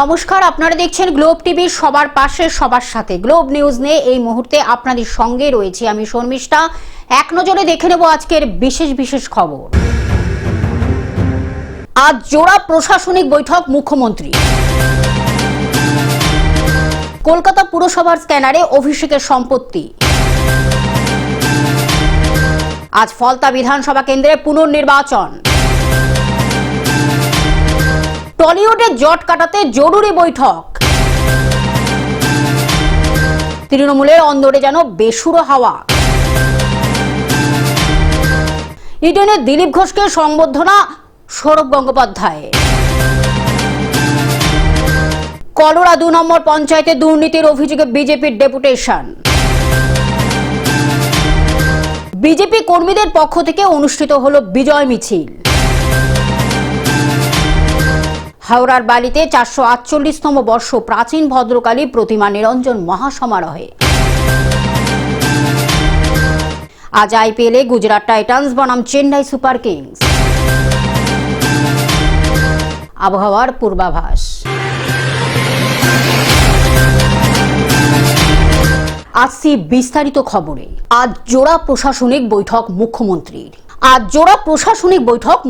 নমস্কার, আপনারা দেখছেন গ্লোব টিভি, সবার পাশে সবার সাথে। গ্লোব নিউজ নিয়ে এই মুহূর্তে আপনাদের সঙ্গে রয়েছে আমি শর্মিষ্ঠা। এক নজরে দেখে নেব আজকের বিশেষ খবর। আজ জোড়া প্রশাসনিক বৈঠক মুখ্যমন্ত্রী। কলকাতা পুরসভার স্ক্যানারে অভিষেকের সম্পত্তি। আজ ফলতা বিধানসভা কেন্দ্রে পুনর্নির্বাচন। টলিউডে জট কাটাতে জরুরি বৈঠক। তৃণমূলের অন্দরে যেন বেসুরো হাওয়া। ইডেনে দিলীপ ঘোষকে সংবর্ধনা সৌরভ গঙ্গোপাধ্যায়। কলোরা ২ নম্বর পঞ্চায়েতে দুর্নীতির অভিযোগে বিজেপির ডেপুটেশন। বিজেপি কর্মীদের পক্ষ থেকে অনুষ্ঠিত হলো বিজয় মিছিল। হাওড়ার বালিতে ৪৪৮তম বর্ষ প্রাচীন ভদ্রকালী প্রতিমা নিরঞ্জন মহাসমারোহে। আজ আইপিএলে গুজরাট টাইটান্স বনাম চেন্নাই সুপার কিংস। আবহাওয়ার পূর্বাভাস। আসছি বিস্তারিত খবরে। আজ জোড়া প্রশাসনিক বৈঠক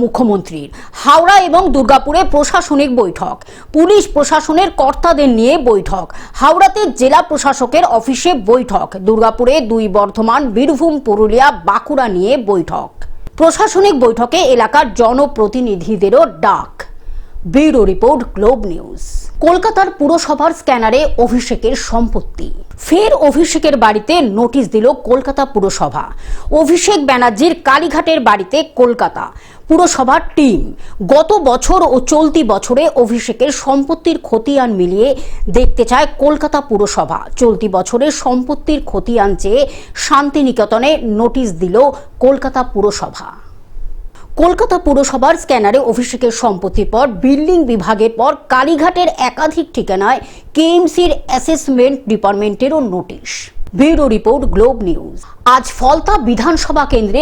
মুখ্যমন্ত্রীর। হাওড়া এবং দুর্গাপুরে প্রশাসনিক বৈঠক। পুলিশ প্রশাসনের কর্তাদের নিয়ে বৈঠক। হাওড়াতে জেলা প্রশাসকের অফিসে বৈঠক। দুর্গাপুরে ২ বর্ধমান, বীরভূম, পুরুলিয়া, বাঁকুড়া নিয়ে বৈঠক। প্রশাসনিক বৈঠকে এলাকার জনপ্রতিনিধিদেরও ডাক। Bureau report, globe news. কলকাতার পুরসভার স্ক্যানারে অভিষেকের সম্পত্তি। ফের অভিষেকের বাড়িতে নোটিশ দিল কলকাতা পুরসভা। অভিষেক ব্যানার্জির কালীঘাটের বাড়িতে কলকাতা পুরসভার টিম গত বছর ও চলতি বছরে অভিষেকের সম্পত্তির খতিয়ান মিলিয়ে দেখতে চায় কলকাতা পুরসভা। চলতি বছরের সম্পত্তির খতিয়ান চেয়ে শান্তিনিকেতনে নোটিশ দিল কলকাতা পুরসভা। কলকাতা পুরসভার স্ক্যানারে অভিষেকের সম্পত্তির পর বিল্ডিং বিভাগের পর কালীঘাটের একাধিক ঠিকানায় কেএমসির অ্যাসেসমেন্ট ডিপার্টমেন্টেরও নোটিশ। Bureau report, globe news. আজ ফলতা বিধানসভা কেন্দ্রে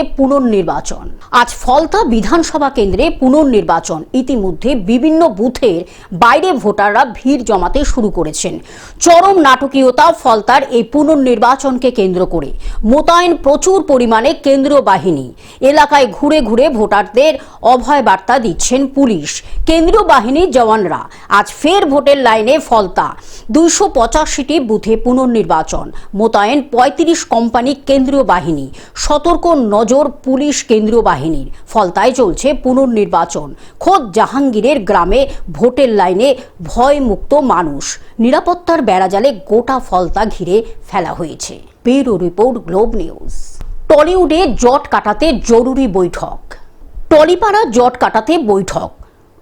পুনর্নির্বাচন। ইতিমধ্যে বিভিন্ন বুথের বাইরে ভোটাররা ভিড় জমাতে শুরু করেছেন। চরম নাটকীয়তা ফলতার এই পুনর্নির্বাচনকে কেন্দ্র করে মোতায়েন প্রচুর পরিমাণে কেন্দ্রীয় বাহিনী। এলাকায় ঘুরে ঘুরে ভোটারদের অভয় বার্তা দিচ্ছেন পুলিশ, কেন্দ্রীয় বাহিনীর জওয়ানরা। আজ ফের ভোটের লাইনে ফলতা ২৮৫টি বুথে পুনর্নির্বাচন। মোতায়েন ৩৫ কোম্পানি কেন্দ্রীয় বাহিনী। সতর্ক নজর পুলিশ কেন্দ্রীয় বাহিনীর। ফলতায় চলছে পুনর্নির্বাচন। খোদ জাহাঙ্গীরের গ্রামে ভোটের লাইনে ভয়মুক্ত মানুষ। নিরাপত্তার বেড়াজালে গোটা ফলতা ঘিরে ফেলা হয়েছে। Bureau report, globe news. টলিউডে জট কাটাতে জরুরি বৈঠক। টলিপাড়া জট কাটাতে বৈঠক।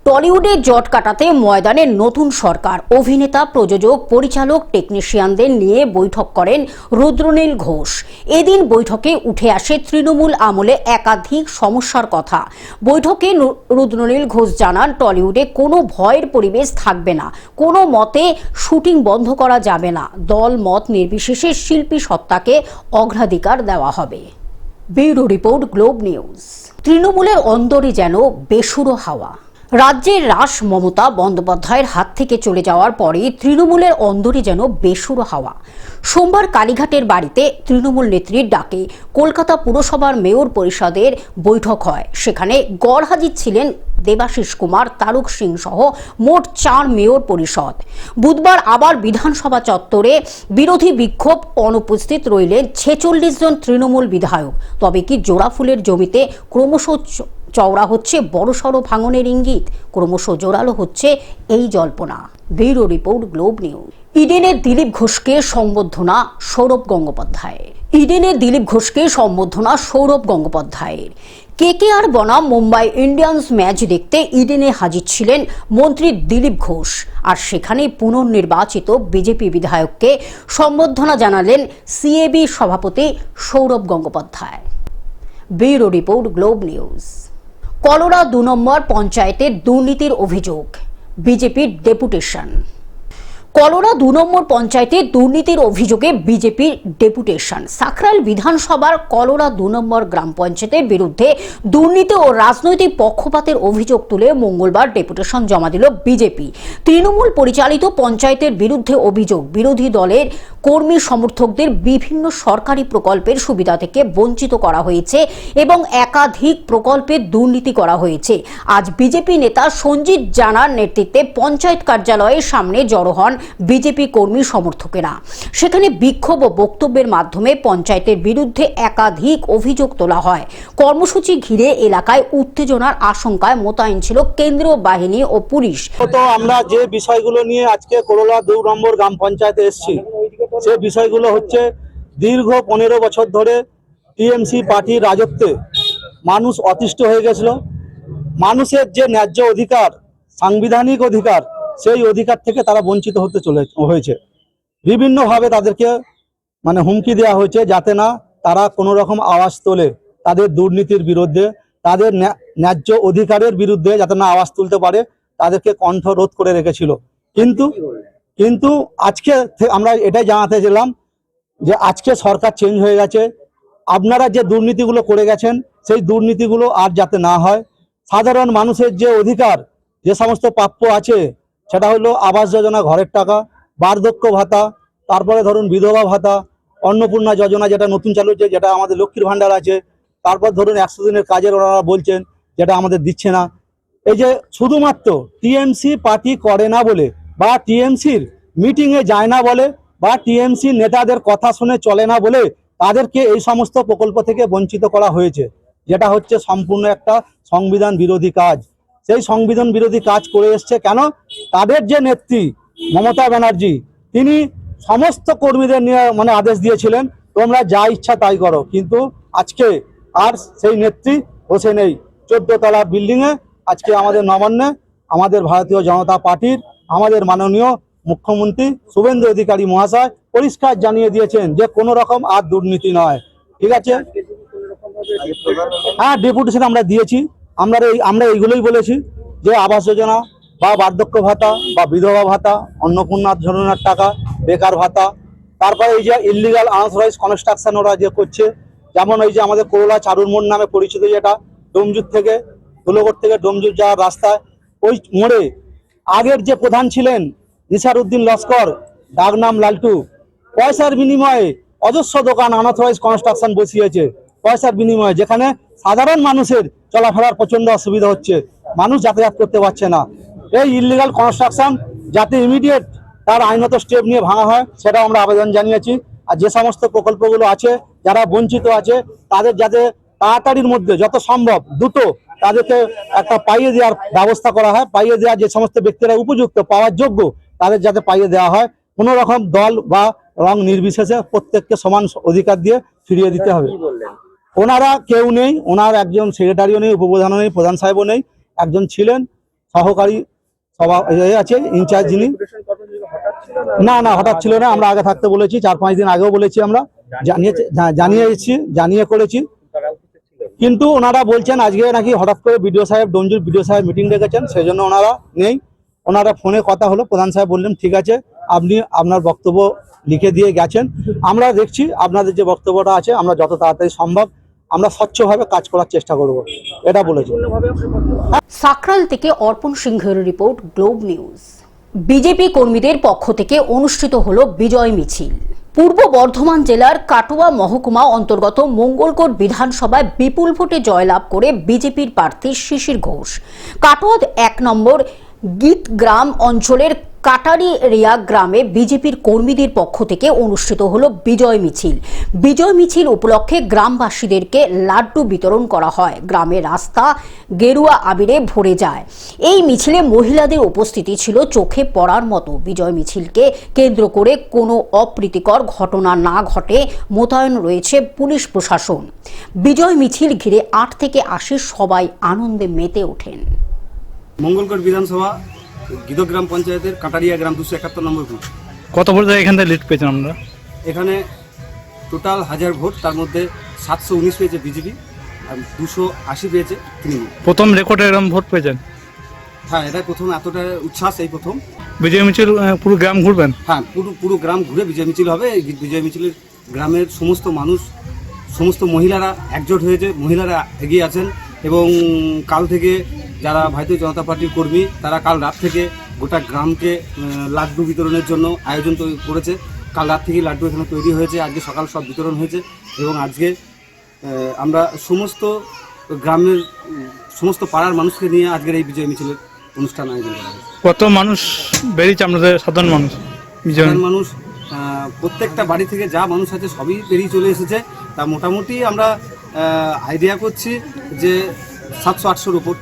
টলিউডে জট কাটাতে ময়দানে নতুন সরকার। অভিনেতা, প্রযোজক, পরিচালক, টেকনিশিয়ানদের নিয়ে বৈঠক করেন রুদ্রনীল ঘোষ। এদিন বৈঠকে উঠে আসে তৃণমূল আমলে একাধিক সমস্যার কথা। বৈঠকে রুদ্রনীল ঘোষ জানান, টলিউডে কোনো ভয়ের পরিবেশ থাকবে না। কোনো মতে শুটিং বন্ধ করা যাবে না। দল মত নির্বিশেষে শিল্পী সত্তাকে অগ্রাধিকার দেওয়া হবে। Bureau report, globe news. তৃণমূলের অন্দরে যেন বেসুরো হাওয়া। রাজ্যের রাস মমতা বন্দ্যোপাধ্যায়ের হাত থেকে চলে যাওয়ার পরে তৃণমূলের অন্দরে যেন বেসুরো হাওয়া। সোমবার কালীঘাটের বাড়িতে তৃণমূল নেত্রীর ডাকে কলকাতা পুরসভার মেয়র পরিষদের বৈঠক হয়। সেখানে গড়হাজির ছিলেন দেবাশিস কুমার, তারক সিং সহ মোট 4 মেয়র পরিষদ। বুধবার আবার বিধানসভা চত্বরে বিরোধী বিক্ষোভ। অনুপস্থিত রইলেন 46 জন তৃণমূল বিধায়ক। তবে কি জোড়া ফুলের জমিতে ক্রমশ চওড়া হচ্ছে বড়সড় ভাঙনের ইঙ্গিত? ক্রমশ জোরালো হচ্ছে এই জল্পনা। Bureau report, globe news. ইডেনে দিলীপ ঘোষকে সম্বর্ধনা সৌরভ গঙ্গোপাধ্যায়ের। কেকেআর বনাম মুম্বাই ইন্ডিয়ান্স ম্যাচ দেখতে ইডেনে হাজির ছিলেন মন্ত্রী দিলীপ ঘোষ। আর সেখানে পুনর্নির্বাচিত বিজেপি বিধায়ককে সম্বর্ধনা জানালেন সিএবি সভাপতি Sourav Gangopadhyay. Bureau report, globe news. Kolora ২ নম্বর পঞ্চায়েতের দুর্নীতির অভিযোগ, বিজেপির ডেপুটেশন। কলোরা ২ নম্বর পঞ্চায়েতে দুর্নীতির অভিযোগে বিজেপির ডেপুটেশন। সাকরাইল বিধানসভার কলোরা ২ নম্বর গ্রাম পঞ্চায়েতের বিরুদ্ধে দুর্নীতি ও রাজনৈতিক পক্ষপাতের অভিযোগ তুলে মঙ্গলবার ডেপুটেশন জমা দিল বিজেপি। তৃণমূল পরিচালিত পঞ্চায়েতের বিরুদ্ধে অভিযোগ, বিরোধী দলের কর্মী সমর্থকদের বিভিন্ন সরকারি প্রকল্পের সুবিধা থেকে বঞ্চিত করা হয়েছে এবং একাধিক প্রকল্পে দুর্নীতি করা হয়েছে। আজ বিজেপি নেতা সঞ্জিত জানার নেতৃত্বে পঞ্চায়েত কার্যালয়ের সামনে জড়ো হন বিজেপি কর্মী সমর্থকেরা। সেখানে বিক্ষোভ ও বক্তব্যের মাধ্যমে পঞ্চায়েতের বিরুদ্ধে একাধিক অভিযোগ তোলা হয়। কর্মসূচি ঘিরে এলাকায় উত্তেজনার আশঙ্কায় মোতায়েন ছিল কেন্দ্রীয় বাহিনী ও পুলিশ। তো আমরা যে বিষয়গুলো নিয়ে আজকে করলা ২ নম্বর গ্রাম পঞ্চায়েতে এসেছি, সে বিষয়গুলো হচ্ছে দীর্ঘ ১৫ বছর ধরে টিএমসি পার্টির রাজত্বে মানুষ অতিষ্ঠ হয়ে গেছিল। মানুষের যে ন্যায্য অধিকার, সাংবিধানিক অধিকার, সেই অধিকার থেকে তারা বঞ্চিত হতে হয়েছে। বিভিন্নভাবে তাদেরকে হুমকি দেওয়া হয়েছে যাতে না তারা কোনো রকম আওয়াজ তোলে তাদের দুর্নীতির বিরুদ্ধে, তাদের ন্যায্য অধিকারের বিরুদ্ধে যাতে না আওয়াজ তুলতে পারে, তাদেরকে কণ্ঠরোধ করে রেখেছিল। কিন্তু আজকে আমরা এটাই জানাতে চাইলাম যে আজকে সরকার চেঞ্জ হয়ে গেছে। আপনারা যে দুর্নীতিগুলো করে গেছেন সেই দুর্নীতিগুলো আর যাতে না হয়। সাধারণ মানুষের যে অধিকার, যে সমস্ত প্রাপ্য আছে, সেটা হলো আবাস যোজনা, ঘরের টাকা, বার্ধক্য ভাতা, তারপরে ধরুন বিধবা ভাতা, অন্নপূর্ণা যোজনা যেটা নতুন চালু হচ্ছে, যেটা আমাদের লক্ষ্মীর ভাণ্ডার আছে, তারপর ধরুন 100 দিনের কাজের ওনারা বলছেন যেটা আমাদের দিচ্ছে না। এই যে শুধুমাত্র টিএমসি পার্টি করে না বলে, বা টিএমসির মিটিংয়ে যায় না বলে, বা টিএমসি নেতাদের কথা শুনে চলে না বলে তাদেরকে এই সমস্ত প্রকল্প থেকে বঞ্চিত করা হয়েছে, যেটা হচ্ছে সম্পূর্ণ একটা সংবিধান বিরোধী কাজ। সেই সংবিধান বিরোধী কাজ করে এসছে কেন? তাদের যে নেত্রী মমতা ব্যানার্জি, তিনি সমস্ত কর্মীদের নিয়ে আদেশ দিয়েছিলেন তোমরা যা ইচ্ছা তাই করো, কিন্তু আজকে আর সেই নেত্রী বসে নেই 14 তলা বিল্ডিংয়ে। আজকে আমাদের নবান্নে আমাদের ভারতীয় জনতা পার্টির আমাদের মাননীয় মুখ্যমন্ত্রী শুভেন্দু অধিকারী মহাশয় পরিষ্কার জানিয়ে দিয়েছেন যে কোনো রকম আর দুর্নীতি নয়। ঠিক আছে, হ্যাঁ, ডেপুটেশন আমরা দিয়েছি। আমরা এইগুলোই বলেছি যে আবাস যোজনা বা বার্ধক্য ভাতা বা বিধবা ভাতা, অন্নপূর্ণা যোজনার টাকা, বেকার ভাতা, তারপরে এই যে ইলিগাল আনঅথরাইজ কনস্ট্রাকশন ওরা যে করছে, যেমন এই যে আমাদের করলা চারুর মোড় নামে পরিচিত, যেটা ডোমজুর থেকে ধুলোগড় থেকে ডোমজুর যাওয়ার রাস্তায়, ওই মোড়ে আগের যে প্রধান ছিলেন নিসার উদ্দিন লস্কর, ডাকনাম লালটু, পয়সার বিনিময়ে অজস্র দোকান আনঅথরাইজ কনস্ট্রাকশন বসিয়েছে পয়সার বিনিময়ে, যেখানে সাধারণ মানুষের চলাফেরার প্রচন্ড অসুবিধা হচ্ছে, মানুষ যাতায়াত করতে পারছে না। এই ইলিগাল কনস্ট্রাকশন যাতে ইমিডিয়েট তার আইনত স্টেপ নিয়ে ভাঙা হয়, সেটাও আমরা আবেদন জানিয়েছি। আর যে সমস্ত প্রকল্পগুলো আছে, যারা বঞ্চিত আছে, তাদের যাতে তাড়াতাড়ির মধ্যে যত সম্ভব দ্রুত তাদেরকে একটা পাইয়ে দেওয়ার ব্যবস্থা করা হয়। পাইয়ে দেওয়া যে সমস্ত ব্যক্তিরা উপযুক্ত, পাওয়ার যোগ্য, তাদের যাতে পাইয়ে দেওয়া হয়। কোনো রকম দল বা রং নির্বিশেষে প্রত্যেককে সমান অধিকার দিয়ে ফিরিয়ে দিতে হবে। ওনারা কেউ নেই, ওনার একজন সেক্রেটারিও নেই, উপপ্রধানও নেই, প্রধান সাহেবও নেই, একজন ছিলেন সহকারী সভা আছে ইনচার্জ, যিনি না হঠাৎ ছিল না। আমরা আগে থাকতে বলেছি, 4-5 দিন আগেও বলেছি, আমরা জানিয়ে করেছি। কিন্তু ওনারা বলছেন আজকে নাকি হঠাৎ করে ডোমজুর বিডিও সাহেব মিটিং ডেকেছেন, সেই জন্য ওনারা নেই। ওনারা ফোনে কথা হলো, প্রধান সাহেব বললেন ঠিক আছে, আপনি আপনার বক্তব্য লিখে দিয়ে গেছেন, আমরা দেখছি আপনাদের যে বক্তব্যটা আছে, আমরা যত তাড়াতাড়ি সম্ভব আমরা স্বচ্ছভাবে কাজ করার চেষ্টা করব, এটা বলেছি। সাকরাইল থেকে অর্পণ সিংহের রিপোর্ট, গ্লোব নিউজ। বিজেপি কর্মীদের পক্ষ থেকে অনুষ্ঠিত হলো বিজয় মিছিল। পূর্ব বর্ধমান জেলার কাটোয়া মহকুমা অন্তর্গত মঙ্গলকোট বিধানসভায় বিপুল ভোটে জয়লাভ করে বিজেপির প্রার্থী শিশির ঘোষ। কাটোয়া 1 নম্বর গীতগ্রাম অঞ্চলের কাটারিয়া গ্রামে বিজেপির কর্মীদের পক্ষ থেকে অনুষ্ঠিত হলো বিজয় মিছিল। বিজয় মিছিল উপলক্ষে গ্রামবাসীদেরকে লাড্ডু বিতরণ করা হয়। গ্রামের রাস্তা গেরুয়া আবিরে ভরে যায়। এই মিছিলে মহিলাদের উপস্থিতি ছিল চোখে পড়ার মতো। বিজয় মিছিলকে কেন্দ্র করে কোনো অপ্রীতিকর ঘটনা না ঘটে মোতায়েন রয়েছে পুলিশ প্রশাসন। বিজয় মিছিল ঘিরে 8 থেকে 80 সবাই আনন্দে মেতে ওঠেন। মঙ্গলকোট বিধানসভা গীতগ্রাম পঞ্চায়েতের কাটারিয়া গ্রাম 271 নম্বর বুথ। কত ভোট এখান থেকে লিড পেয়েছেন আমরা? এখানে টোটাল 1000 ভোট, তার মধ্যে 719 পেয়েছে বিজেপি আর 280 পেয়েছে তৃণমূল। প্রথম রেকর্ডে এরকম ভোট পেয়েছেন? হ্যাঁ, এটা প্রথম এতটা উচ্ছ্বাস এই প্রথম। বিজয় মিছিল পুরো গ্রাম ঘুরবেন? হ্যাঁ, পুরো গ্রাম ঘুরে বিজয় মিছিল হবে। এই বিজয় মিছিলের গ্রামের সমস্ত মানুষ, সমস্ত মহিলারা একজোট হয়েছে, মহিলারা এগিয়ে আছেন এবং কাল থেকে যারা ভারতীয় জনতা পার্টির কর্মী তারা কাল রাত থেকে গোটা গ্রামকে লাড্ডু বিতরণের জন্য আয়োজন করেছে। কাল রাত থেকেই লাড্ডু এখানে তৈরি হয়েছে, আজকে সকাল সব বিতরণ হয়েছে এবং আজকে আমরা সমস্ত গ্রামের সমস্ত পাড়ার মানুষকে নিয়ে আজকের এই বিজয় মিছিলের অনুষ্ঠান আয়োজন করা হয়েছে। কত মানুষ বেরিয়েছে আপনাদের সাধারণ মানুষ? সাধারণ মানুষ প্রত্যেকটা বাড়ি থেকে যা মানুষ আছে সবই বেরিয়ে চলে এসেছে। তা মোটামুটি আমরা আইডিয়া করছি যে 700-800-র উপর।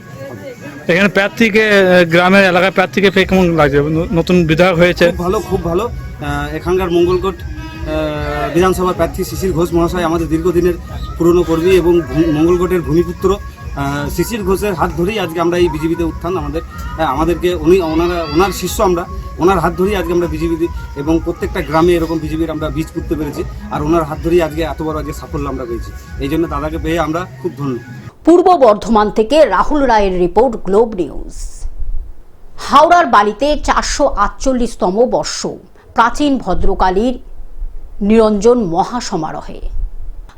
এখানে প্রার্থীকে, গ্রামের এলাকায় প্রার্থীকে পেয়ে কেমন লাগছে? নতুন বিধায়ক হয়েছে, খুব ভালো। এখানকার মঙ্গলকোট বিধানসভার প্রার্থী শিশির ঘোষ মহাশয় আমাদের দীর্ঘদিনের পুরনো কর্মী এবং মঙ্গলকোটের ভূমিপুত্র। শিশির ঘোষের হাত ধরেই আজকে আমরা এই বিজেপিতে উত্থান। আমাদেরকে ওনার শিষ্য আমরা, ওনার হাত ধরেই আজকে আমরা বিজেপিতে এবং প্রত্যেকটা গ্রামে এরকম বিজেপির আমরা বীজ পুঁততে পেরেছি। আর ওনার হাত ধরেই আজকে এত বড় আজকে সাফল্য আমরা পেয়েছি। এই জন্য দাদাকে পেয়ে আমরা খুব ধন্য। পূর্ব বর্ধমান থেকে রাহুল রায়ের রিপোর্ট, গ্লোব নিউজ। হাওড়ার বালিতে 448তম বর্ষ প্রাচীন ভদ্রকালীর নিরঞ্জন মহাসমারোহে।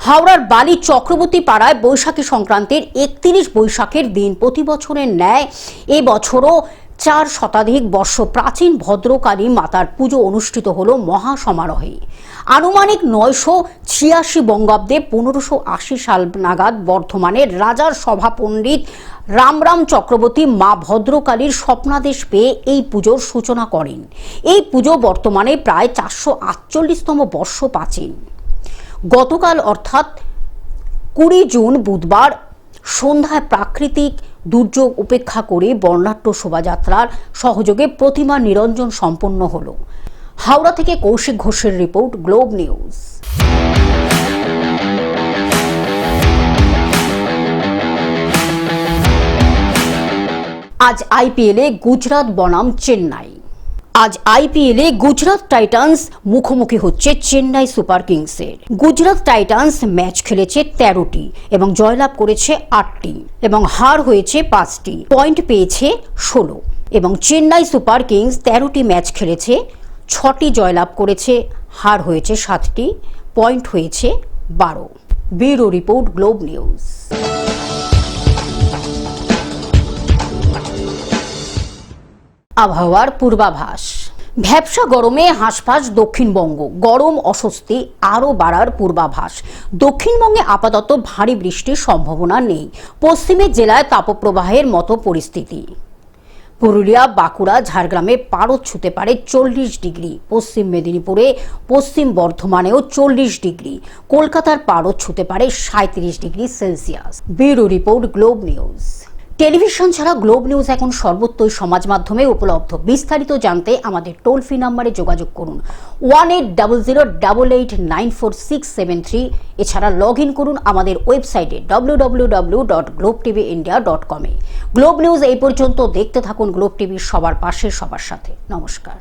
হাওড়ার বালি চক্রবর্তী পাড়ায় বৈশাখী সংক্রান্তির 31 বৈশাখের দিন প্রতি বছরের ন্যায় এবছরও 4 শতাধিক বর্ষ প্রাচীন ভদ্রকালী মাতার পুজো অনুষ্ঠিত হল মহাসমারোহে। আনুমানিক 986 বঙ্গাব্দে 1580 সাল নাগাদ বর্ধমানের রাজার সভা পণ্ডিত রামরাম চক্রবর্তী মা ভদ্রকালীর স্বপ্নাদেশ পেয়ে এই পুজোর সূচনা করেন। এই পুজো বর্তমানে প্রায় 448তম বর্ষ প্রাচীন। গতকাল অর্থাৎ 20 জুন বুধবার সন্ধ্যায় প্রাকৃতিক দুর্যোগ উপেক্ষা করে বর্ণাঢ্য শোভাযাত্রার সহযোগে প্রতিমা নিরঞ্জন সম্পন্ন হল। হাওড়া থেকে কৌশিক ঘোষের রিপোর্ট, গ্লোব নিউজ। আজ আইপিএলে গুজরাট বনাম চেন্নাই। আজ আইপিএলে গুজরাট টাইটান্স মুখোমুখি হচ্ছে চেন্নাই সুপার কিংসের। গুজরাট টাইটান্স ম্যাচ খেলেছে 13টি এবং জয়লাভ করেছে 8টি এবং হার হয়েছে 5টি, পয়েন্ট পেয়েছে 16। এবং চেন্নাই সুপার কিংস 13টি ম্যাচ খেলেছে, 6টি জয়লাভ করেছে, হার হয়েছে 7টি, পয়েন্ট হয়েছে 12। Bureau report, globe news. আবহাওয়ার পূর্বাভাস। ভ্যাপসা গরমে হাঁসফাঁস দক্ষিণবঙ্গ, গরম অস্বস্তি আরও বাড়ার পূর্বাভাস। দক্ষিণবঙ্গে আপাতত ভারী বৃষ্টির সম্ভাবনা নেই। পশ্চিমের জেলায় তাপপ্রবাহের মতো পরিস্থিতি। পুরুলিয়া, বাঁকুড়া, ঝাড়গ্রামে পারদ ছুঁতে পারে 40 ডিগ্রি। পশ্চিম মেদিনীপুরে, পশ্চিম বর্ধমানেও 40 ডিগ্রি। কলকাতার পারদ ছুঁতে পারে 37 degree Celsius. Bureau report, globe news. Television ছাড়া গ্লোব নিউজ এখন সর্বত্রই সমাজ মাধ্যমে উপলব্ধ। বিস্তারিত জানতে আমাদের টোল ফ্রি নম্বরে যোগাযোগ করুন 180088944673। এছাড়া লগ ইন করুন আমাদের ওয়েবসাইটে www.globtvindia.com এ। গ্লোব নিউজ এই পর্যন্ত। দেখতে থাকুন গ্লোব টিভি, সবার পাশে সবার সাথে। নমস্কার।